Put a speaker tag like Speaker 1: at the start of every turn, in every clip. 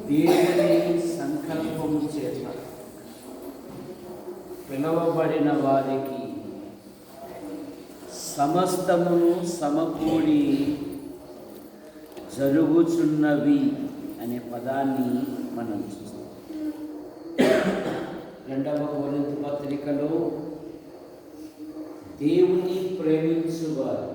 Speaker 1: దేవుని సంకల్పము చేత పిలవబడిన వారికి సమస్తమును సమకూడి జరుగుచున్నవి అనే పదాన్ని మనం చూస్తాం. 2వ కొరింథీ పత్రికలో దేవుని ప్రేమించువారు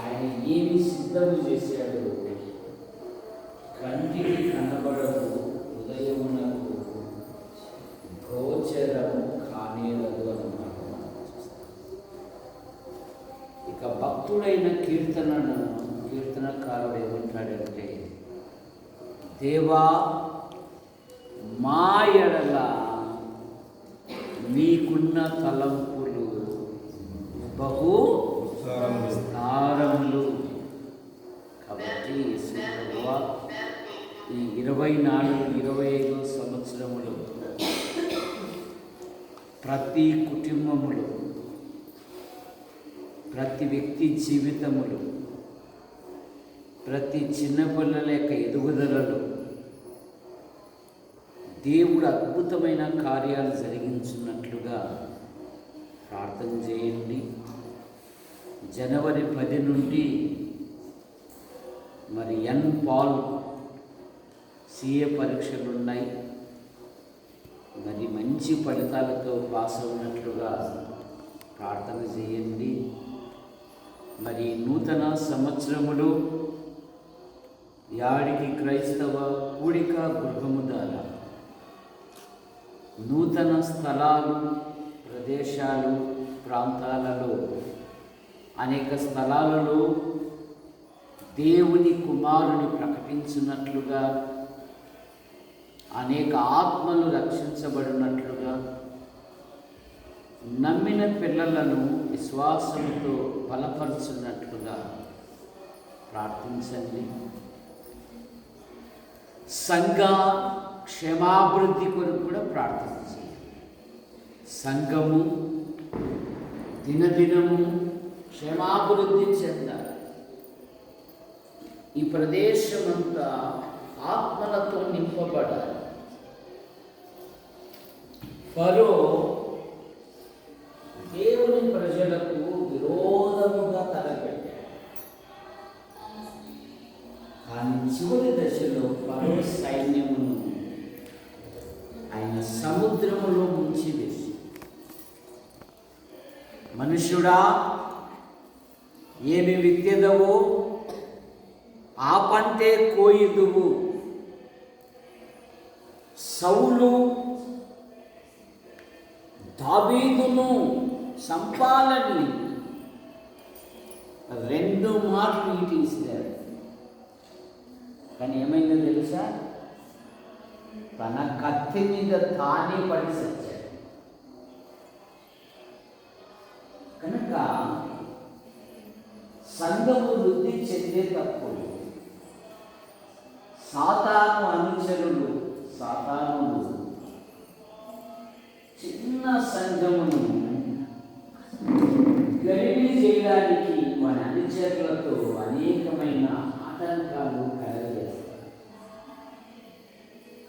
Speaker 1: ఆయన ఏమి సిద్ధము చేశాడో కంటికి కనబడదు, హృదయమునకు గోచరము కానేరదు అన్నమాట. ఇక భక్తుడైన కీర్తనకారుడు ఏమంటాడంటే, దేవా మా ఎడల నీకున్న తలంపులు బహు విస్తారములు. కాబట్టి ఈ 24-25 సంవత్సరములు ప్రతి కుటుంబములు, ప్రతి వ్యక్తి జీవితములు, ప్రతి చిన్నపిల్లల యొక్క ఎదుగుదలలో దేవుడు అద్భుతమైన కార్యాలు జరిగించున్నట్లుగా ప్రార్థన చేయండి. జనవరి 10 నుండి మరి పాల్ CA పరీక్షలు ఉన్నాయి. మరి మంచి ఫలితాలతో పాస్ అవునట్లుగా ప్రార్థన చేయండి. మరి నూతన సంవత్సరములో యాడికి క్రైస్తవ కూడిక గృహము ద్వారా నూతన స్థలాలు, ప్రదేశాలు, ప్రాంతాలలో అనేక స్థలాలలో దేవుని కుమారుని ప్రకటించినట్లుగా, అనేక ఆత్మలు రక్షించబడినట్లుగా, నమ్మిన పిల్లలను విశ్వాసంతో బలపరుచున్నట్లుగా ప్రార్థించండి. సంఘ క్షేమాభివృద్ధి కొరకు కూడా ప్రార్థన చేయండి. సంఘము దినదినము క్షేమాభివృద్ధి చెందాలి. ఈ ప్రదేశమంతా ఆత్మలతో నింపబడాలి. ఫరో దేవుని ప్రజలకు విరోధముగా తలపెట్టాడు. కానీ చివరి దశలో ఫరో సైన్యమును ఆయన సముద్రములో ముంచివేసి, మనుష్యుడా ఏమి విత్తెదవో ఆ పంటే కోయిదువు. సౌలు దావీదును సంపాలని 2 మాటలు ఈటించారు. కానీ ఏమైందో తెలుసా? తన కత్తి మీద తానే పడి సచ్చాడు. కనుక సంఘము వృద్ధి చెందేటప్పుడు సాతాను అనుచరులు, సాతానులు చిన్న సంఘమును గరిబి చేయడానికి మన అనుచరులతో అనేకమైన ఆటంకాలు కలగజేస్తారు.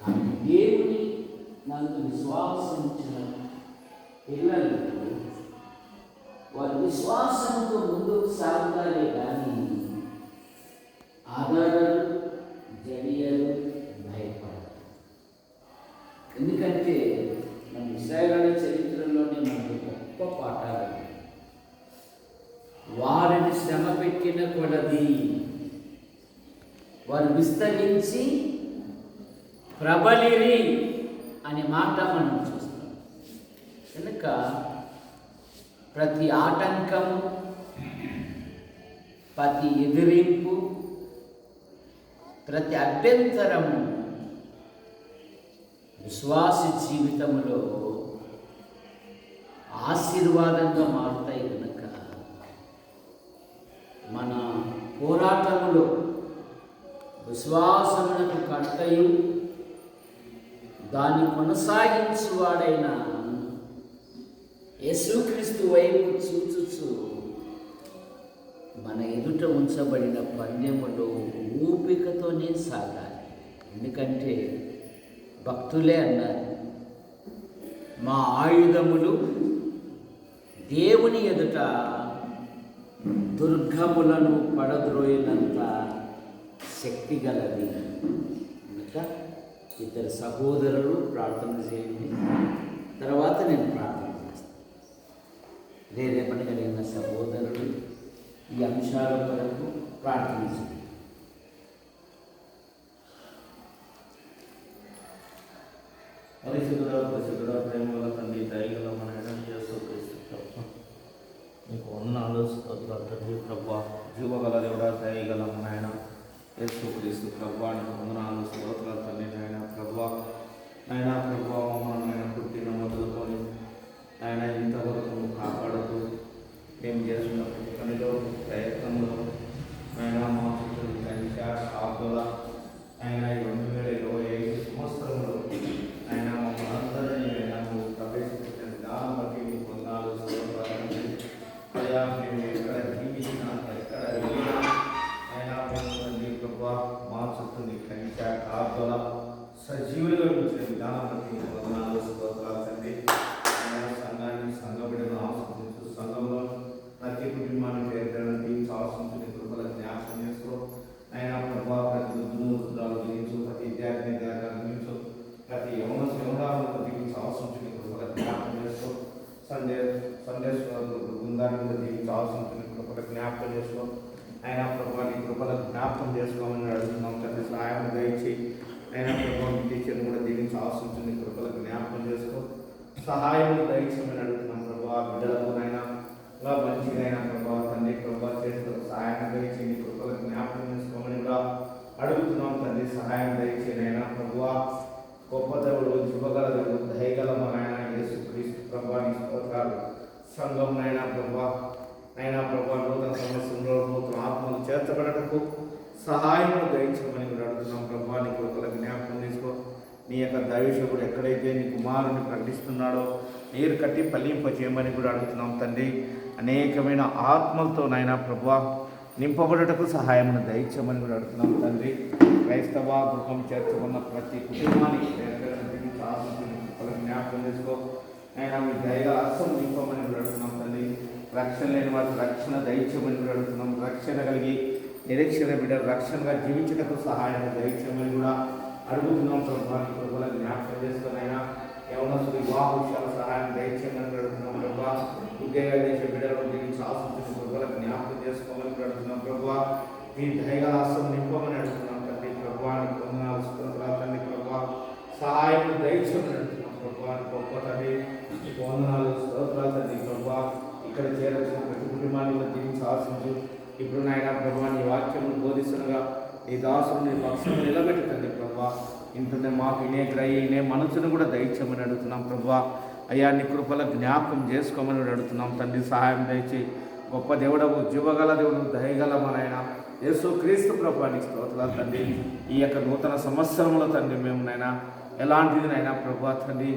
Speaker 1: కానీ దేవుని నందు విశ్వాసం ఉంచిన పిల్లలకు వారి విశ్వాసంతో ముందుకు సాగుతారే కానీ ఆధారాలు, జడియలు భయపడతారు. ఎందుకంటే మన ఇశ్రాయేలు చరిత్రలోనే మనకు గొప్ప పాఠాలు. వారిని శ్రమ పెట్టిన కొలది వారు విస్తరించి ప్రబలిరి అనే మాట మనం చూస్తాం. కనుక ప్రతి ఆటంకము, ప్రతి ఎదిరింపు, ప్రతి అభ్యంతరము విశ్వాస జీవితంలో ఆశీర్వాదంగా మారుతాయి. కనుక మన పోరాటములో విశ్వాసమునకు కర్తయు దాన్ని కొనసాగించువాడైన యేసుక్రీస్తు వైపు చూచుచు మన ఎదుట ఉంచబడిన పందెములో ఓపికతోనే సాగాలి. ఎందుకంటే భక్తులే అన్నారు, మా ఆయుధములు దేవుని ఎదుట దుర్గములను పడద్రోయినంత శక్తి గలది. కనుక ఇద్దరు సహోదరులు ప్రార్థన చేయండి, తర్వాత నేను ప్రార్థన చేస్తాను. రేపటి కలిగిన సహోదరులు ఈ అంశాల కొరకు ప్రార్థన చేయండి.
Speaker 2: పరిశుద్ధుడ ప్రేమల తండ్రి, దయగల మన మీకు వందనాలు, స్తోత్రాలు తండ్రి. ప్రభా జీవగల దేవుడా, దయగల మన ఆయన యేసుక్రీస్తు ప్రభా, నీకు వందనాలు, స్తోత్రాలు తండ్రి. నాయన ప్రభా, నాయన ప్రభా, మమ్మల్ని ఆయన పుట్టిన మొదలుకొని ఆయన ఇంతవరకు కాపాడుతూ మేము చేస్తున్న ప్రతి పనిలో ప్రయత్నంలో ఆయన మా చుట్టూ కంచా ఆకుల ఆయన 2025 సంవత్సరంలో ఆయన మమ్మల్ని అందరినీ నాకు ప్రవేశపెట్టిన దాన్ని బట్టి మీకు వందనాలు, స్తోత్రాలు. అయ్యా, మేము ఎక్కడ జీవించినా ఎక్కడ వెళ్ళినా ఆయన మీ ప్రభా మా చుట్టూ నీ కంచా ఆకుల సజీవులుగా ఉంచిన విధానం బట్టి మీకు వందనాలు, స్తోత్రాలు తండ్రి. సంఘాన్ని సంఘబిడ్డను ఆశించు, సంఘంలో ప్రతి కుటుంబాన్ని పేర్కొనండి, ఆశించుని కృపల జ్ఞాపకం చేసుకో. ఆయన ప్రభా ప్రతి వృద్ధులు జీవించు, ప్రతి విద్యార్థిని నిర్మించు, ప్రతి యవనాలను జీవించి ఆశించుని కృపల జ్ఞాపకం చేసుకో. సందేశ్వరులు బృందాన్ని కూడా జీవించి ఆశించుని కృపల జ్ఞాపకం చేసుకో. ఆయన ప్రభా నీ కృపల జ్ఞాపకం చేసుకోమని అడుగుతున్నాం తండ్రి. సహాయం దయచేయి. ఆయన ప్రభా మీ టీచర్ని కూడా జీవించి ఆశించుని కృపల జ్ఞాపకం చేసుకో. సహాయం దయచేయమని అడుగుతున్నాం ప్రభా. బిడ్డలకు అయినా మంచిగా ప్రభా తండ్రి ప్రభా చేస్తూ సహాయం దయచేయండి, కృపల జ్ఞాపకం చేసుకోమని కూడా అడుగుతున్నాం తండ్రి. సహాయం దయచేయనైనా ప్రభా, గొప్ప దేవుడు, శుభగల దేవుడు, దయగల మన యేసుక్రీస్తు ప్రభా నీ స్తోత్రాలు. సంఘంనైనా ప్రభా అయినా ప్రభా నూతన సమస్యలో నూతన ఆత్మలు చేర్చబడటకు సహాయం దయచేయమని కూడా అడుగుతున్నాం ప్రభా. నీ కృపల జ్ఞాపకం చేసుకో. నీ యొక్క దైవశకుడు ఎక్కడైతే నీ కుమారుని ప్రకటిస్తున్నాడో నీరు కట్టి ఫలింపజేయమని కూడా అడుగుతున్నాం తండ్రి. అనేకమైన ఆత్మలతో నాయన ప్రభువా నింపబడుటకు సహాయమును దయచేయమని కూడా అడుగుతున్నాం తండ్రి. క్రైస్తవ గృహం చేర్చుకున్న ప్రతి కుటుంబానికి జ్ఞాపకం చేసుకో. అయినా మీ దయగా అర్థం నింపమని కూడా అడుగుతున్నాం తండ్రి. రక్షణ లేని వారికి రక్షణ దయచేయమని కూడా అడుగుతున్నాం. రక్షణ కలిగి నిరీక్షణ బిడ్డ రక్షణగా జీవించటకు సహాయం దయచేయమని కూడా అడుగుతున్నాం ప్రభా. నీ కృపల జ్ఞాపకం చేసుకునైనా యవనస్తులు వివాహ విషయాల సహాయం దయచేయమని అడుగుతున్నాం ప్రభా. ఉద్యోగాలు చేసే బిడ్డలను జీవించి ఆశించిన కృపల జ్ఞాపకం చేసుకోమని అడుగుతున్నాం ప్రభా. మీ దయగా అస్సం నింపమని అడుగుతున్నాం తండ్రి ప్రభా. నీ వందనాలు, స్తోత్రాలు తండ్రి ప్రభా. సహాయం దయచేయమని అడుగుతున్నాం ప్రభా. గొప్ప తండ్రి నీకు వందనాలు, స్తోత్రాలు తండ్రి ప్రభా. ఇక్కడ చేరొచ్చిన ప్రతి కుటుంబాన్ని కూడా జీవించి ఆశించు. ఇప్పుడు నాయన ప్రభా నీ వాక్యమును బోధిస్తుండగా నీ దాసుని నీ పక్షులను నిలబెట్టి తండ్రి ప్రభా. ఇంటుండే మాకు ఇనే గ్రహి ఇనే మనసును కూడా దయచేయమని అడుగుతున్నాం ప్రభా. అయ్యా నీ కృపల జ్ఞాపకం చేసుకోమని అడుగుతున్నాం తండ్రి. సహాయం దయచి గొప్ప దేవుడవు, జీవగల దేవుడు, దయగల మనైనా యేసుక్రీస్తు ప్రభా నీ స్తోత్రాలు తండ్రి. ఈ యొక్క నూతన సంవత్సరంలో తండ్రి మేము నైనా ఎలాంటిది నైనా ప్రభా తండ్రి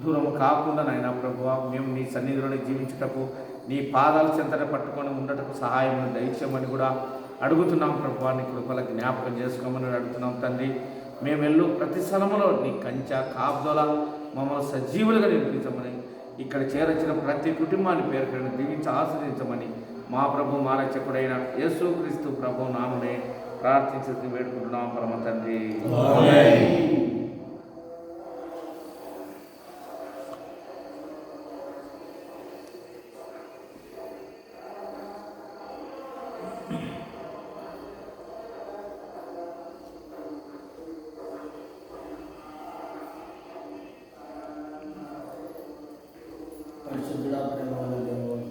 Speaker 2: దూరం కాకుండా నైనా ప్రభా మేము నీ సన్నిధిలోనే జీవించుటకు నీ పాదాల చెంతట పట్టుకొని ఉండటకు సహాయం దయచేయమని కూడా అడుగుతున్నాం ప్రభా. నీ కృపల జ్ఞాపకం చేసుకోమని అడుగుతున్నాం తండ్రి. మేము వెళ్ళు ప్రతి స్థలములో నీ కంచా కాపుదల మమ్మల్ని సజీవులుగా నిర్మించమని, ఇక్కడ చేరొచ్చిన ప్రతి కుటుంబాన్ని పేరుకొని దీవించి ఆశ్రయించమని మా ప్రభు మా రక్షకుడైన యేసుక్రీస్తు ప్రభు నామనే ప్రార్థించి వేడుకుంటున్నాం పరమ తండ్రి.
Speaker 3: పరిశుద్ధుడా, ప్రేమగల దేవుడు,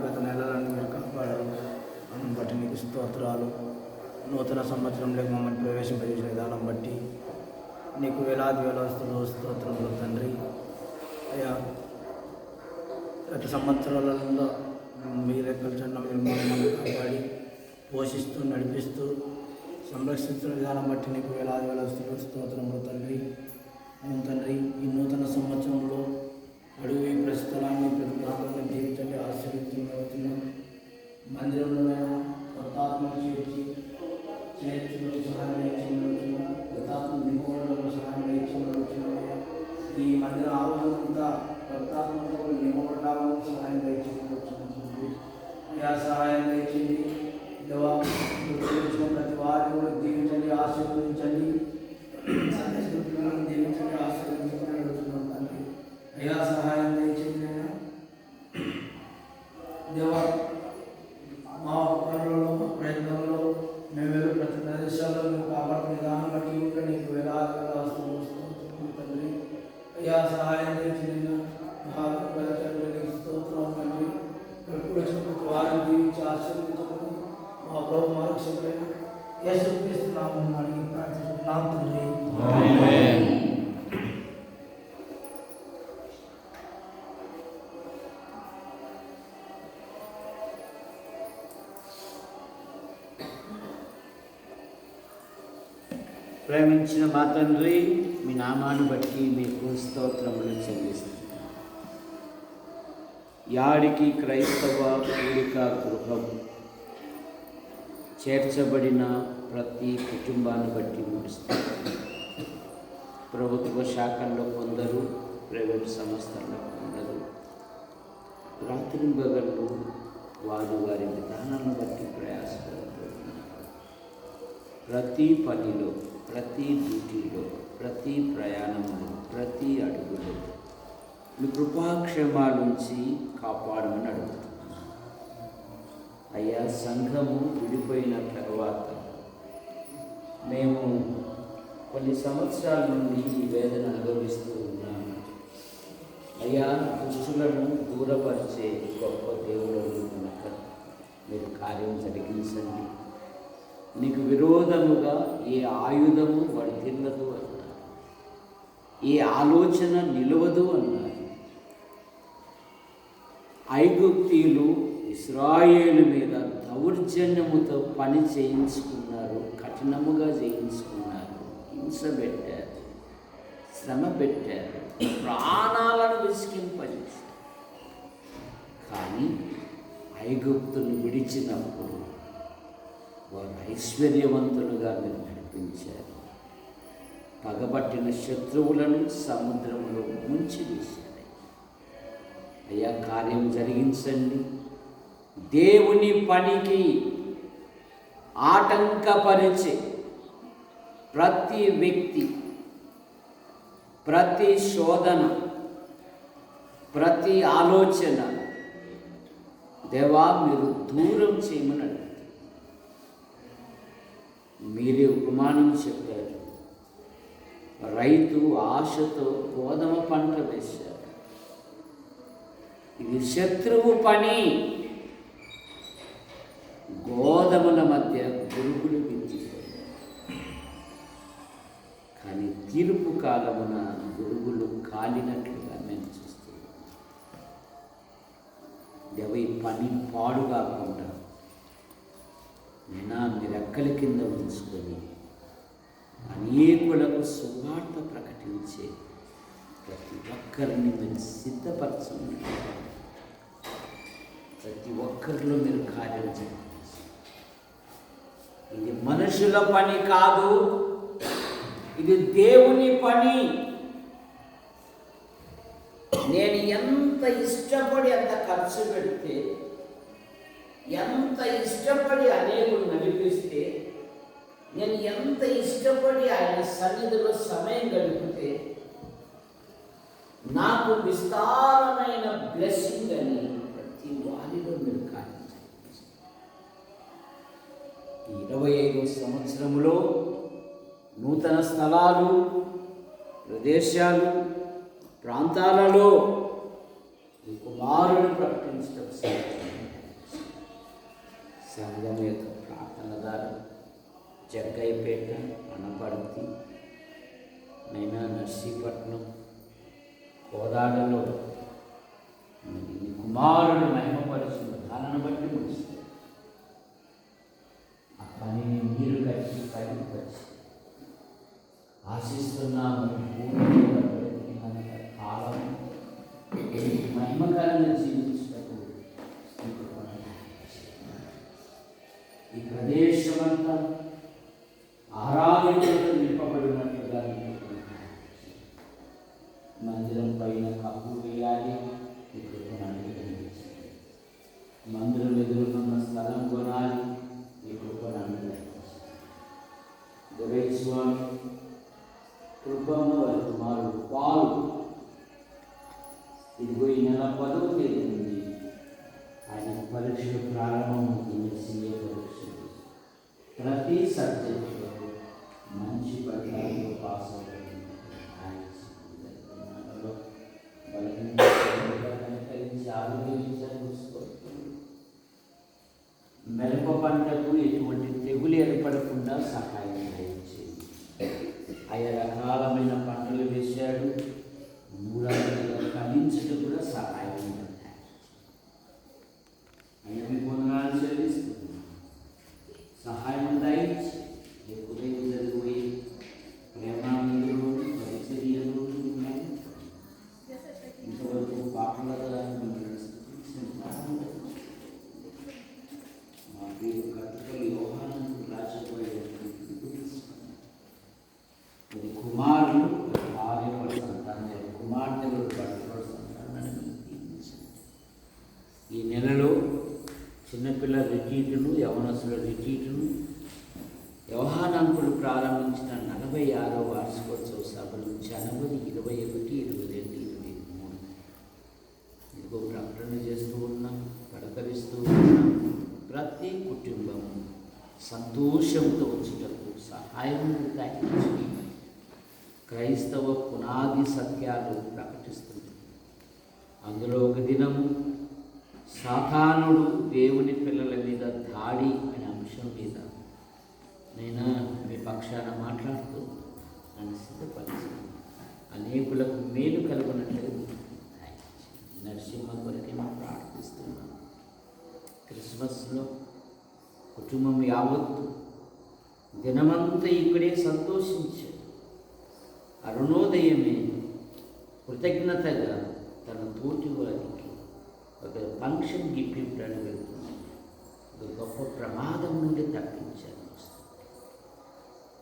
Speaker 3: గత నెలలను మీరు కాపాడారు, అందుని బట్టి నీకు స్తోత్రాలు. నూతన సంవత్సరంలోకి మమ్మల్ని ప్రవేశింపజేసిన విధానం బట్టి నీకు వేలాది వస్తువులు స్తోత్రములు తండ్రి. అయ్యా, గత సంవత్సరాలలో మీ లెక్కల చెన్న మీరు మమ్మల్ని కాపాడి పోషిస్తూ నడిపిస్తూ సంరక్షించిన విధానం బట్టి నీకు వేలాది వస్తువులు స్తోత్రములు తండ్రి. అవును తండ్రి, ఈ నూతన సంవత్సరంలో అడుగు ప్రస్తుతాన్ని ప్రతి ప్రాంతాన్ని జీవితంలో ఆశ్చర్యంగా కలిగిన ఆలోచనంతా భక్తాత్మతో నియమపడ్డాము సహాయం దయచేసి సహాయం దయచేయండి. దేవా ప్రతి వారిని కూడా దీవించండి, ఆశీర్వదించండి. సందేశం దీవించండి, ఆశీర్వదించండి అడుగుతున్నాం తండ్రి. అయ్యా సహాయం దయచేయండి. దేవా మా పనులలో మా ప్రయత్నంలో మేము వెళ్ళి ప్రతి ప్రదేశాల్లో మేము కాపాడుతున్న విధానం బట్టి కూడా నీకు వేలాది వస్తూ తండ్రి. అయ్యా సహాయం దయచేయండి. స్తోత్రం తండ్రి. ఎప్పుడు వచ్చినప్పుడు వారిని దీవించి ఆశీర్వదించమని మా ప్రభు మా రక్షకుడైన యేసుక్రీస్తు నామమున అడిగి ప్రార్థిస్తున్నాం తండ్రి.
Speaker 1: ప్రేమించిన మా తండ్రి, మీ నామాన్ని బట్టి మీకు స్తోత్రములు చెల్లిస్తున్నాను. యాడికి క్రైస్తవ కూడిక గృహం చేర్చబడిన ప్రతి కుటుంబాన్ని బట్టి ముగిస్తుంది. ప్రభుత్వ శాఖల్లో కొందరు, ప్రైవేట్ సంస్థల్లో కొందరు రాత్రింబగళ్ళు వారి వారి విధానాలను బట్టి ప్రయాసపడుతున్నారు. ప్రతి పనిలో, ప్రతి డ్యూటీలో, ప్రతి ప్రయాణంలో, ప్రతి అడుగులో మీ కృపాక్షేమాలుంచి కాపాడమని అడుగుతున్నాను. అయ్యా, సంఘము విడిపోయిన తర్వాత మేము కొన్ని సంవత్సరాల నుండి ఈ వేదన అనుభవిస్తూ ఉన్నాము. అయ్యా, దుష్టులను దూరపరిచే గొప్ప దేవుడు కనుక మీరు కార్యం జరిగించండి. నీకు విరోధముగా ఏ ఆయుధము వర్ధిల్లదు అన్నారు, ఏ ఆలోచన నిలవదు అన్నారు. ఐగుప్తీయులు ఇశ్రాయేలు మీద దౌర్జన్యముతో పని చేయించుకున్నారు, కఠినముగా చేయించుకున్నారు, హింస పెట్టారు, శ్రమ పెట్టారు, ప్రాణాలను విసికింపజేశారు. కానీ ఐగుప్తును విడిచినప్పుడు వారు ఐశ్వర్యవంతులుగా మీరు నడిపించారు. పగబట్టిన శత్రువులను సముద్రంలో ముంచి వేశారు. అయ్యా, కార్యం జరిగించండి. దేవుని పనికి ఆటంకపరిచే ప్రతి వ్యక్తి, ప్రతి శోధన, ప్రతి ఆలోచన దేవా మీరు దూరం చేయమని అడుగుతారు. మీరే ఉపమానం చెప్పారు. రైతు ఆశతో గోధుమ పంట వేశారు. ఇది శత్రువు పని. గోధుమల మధ్య గురుగులు విత్తిపోయారు. కానీ తీర్పు కాలమున గురుగులు కాలినట్లుగా మేము చూస్తున్నాం. ఈ పని పాడు కాకుండా నేను మీ రెక్కల కింద ఉంచుకొని అనేకులకు సువార్త ప్రకటించే ప్రతి ఒక్కరిని మీరు సిద్ధపరచండి. ప్రతి ఒక్కరిలో మీరు కార్యం చేయండి. ఇది మనుషుల పని కాదు, ఇది దేవుని పని. నేను ఎంత ఇష్టపడి అంత ఖర్చు పెడితే, ఎంత ఇష్టపడి అనేకులు నడిపిస్తే, నేను ఎంత ఇష్టపడి ఆయన సన్నిధిలో సమయం గడిపితే నాకు విస్తారమైన బ్లెస్సింగ్ అని ప్రతి వారిలో మీరు కార్యం చేయండి. ఈ 25వ సంవత్సరంలో నూతన స్థలాలు, ప్రదేశాలు, ప్రాంతాలలో ఈ కుమారుని ప్రకటించడం సంఘం యొక్క ప్రార్థన ద్వారా జగ్గైపేట, అనపర్తి, నైనా నర్సీపట్నం, కోదాడలో నీ కుమారుడు మహిమపరిచిన విధానాన్ని బట్టి ముగిస్తుంది. ఆ పనిని మీరు కట్టి పైకి వచ్చి ఆశిస్తున్నాము. కాలం మహిమకరంగా జీవించటకు ఈ ప్రదేశమంతా ఆరాధనతో నింపబడినట్లుగా మందిరం పైన కప్పు వేయాలి. ఈ కృపను అనుగ్రహించండి. మందిరం ఎదురున్న స్థలం కొనాలి. ఈ కృపను అనుగ్రహించండి. స్వామి కృపమ్మ వారి కుమారుడు పాలు ఇదిగో ఈ నెల 10వ తేదీ నుండి ఆయన పరీక్షలు ప్రారంభమవుతుంది. సీఏ పరీక్షలు ప్రతి సబ్జెక్టులో మంచి ఫలితాలతో పాస్ అవుతుంది. మిరప పంటకు ఎటువంటి తెగులు ఏర్పడకుండా సహాయం చేయించింది. 5 రకాలమైన పంటలు వేశాడు. 3 ఫలించడం కూడా సహాయం అయ్యని పొందనాలు చెల్లిస్తున్నాను. సహాయం దయచి ఎప్పుడైతే జరిగిపోయి ప్రేమాంధ్రులు పరిచర్యలు ఇంతవరకు పాటలుగా మా పేరు కట్టుకలు యోహాను రాజపోయేటువంటి కుమారులు భార్య సంతానం కుమార్తెలు భర్తల సంతానాన్ని ఈ నెలలో చిన్నపిల్లల రిట్రీటును యవనస్తుల రిట్రీటును యోహానంకులు ప్రారంభించిన 46వ వార్షికోత్సవ సభలు జనవరి 21, 22, 23 ఇదిగో ప్రకటన చేస్తూ ఉన్నాం, పడకరిస్తూ ఉన్నాం. ప్రతి కుటుంబం సంతోషంతో వచ్చేటప్పుడు సహాయం దయచేయండి. క్రైస్తవ పునాది సత్యాలు ప్రకటిస్తుంది. అందులో ఒక దినము సాతానుడు దేవుని పిల్లల మీద దాడి అనే అంశం మీద నేను మీ పక్షాన మాట్లాడుతూ నన్ను సిద్ధపరిచాను. అనేకులకు మేలు కలుగునట్లుగా నరసింహ కొరకేమో ప్రార్థిస్తున్నాను. క్రిస్మస్లో కుటుంబం యావత్తు దినమంతా ఇక్కడే సంతోషించాడు. అరుణోదయమే కృతజ్ఞతగా తన తోటి వారికి ఒక ఫంక్షన్ గిఫ్ట్ ఇవ్వడానికి వెళ్తున్నాడు. ఒక గొప్ప ప్రమాదం నుండి తప్పించాను.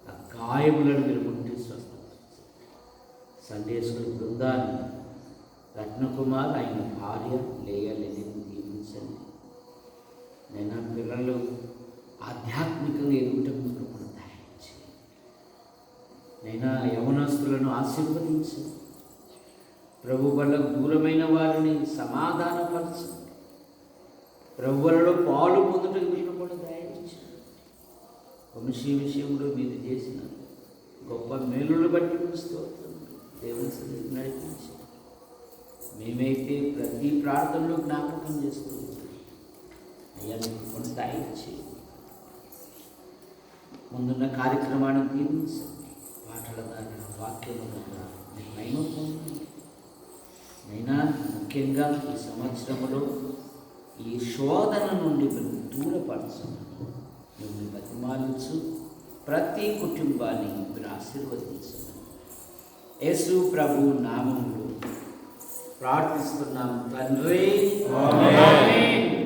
Speaker 1: ఆ గాయములను మీరు ముట్టి స్వస్థపరిచారు. సండే స్కూల్ బృందాన్ని రత్నకుమార్ ఆయన భార్య లేయలేని దీవించండి. నేను పిల్లలు ఆధ్యాత్మికంగా ఎదుగుటకు కూడా దయచేయండి. నైనా యవనస్తులను ఆశీర్వదించండి. ప్రభు వల్లకు దూరమైన వారిని సమాధానపరచండి. ప్రభువులలో పాలు పొందుటకు వీరు కూడా దయచేయండి. వంశీ విషయంలో మీరు చేసిన గొప్ప మేలులు బట్టి స్తోత్రం. దేవుని సన్నిధికి నడిపించండి. మేమైతే ప్రతి ప్రార్థనలో జ్ఞాపకం చేస్తూ అయ్యా మీకు కొంత దయచేయండి. ముందున్న కార్యక్రమాన్ని దీవించండి. పాటల ద్వారా వాక్యము ద్వారా మీకు మహిమ పొందండి. అయినా ముఖ్యంగా ఈ సంవత్సరంలో ఈ శోధన నుండి మేము దూరపరచమని మిమ్మల్ని బతిమాలించు. ప్రతి కుటుంబాన్ని మీరు ఆశీర్వదించమని యేసు ప్రభు నామములో ప్రార్థిస్తున్నాము తండ్రి. ఆమేన్.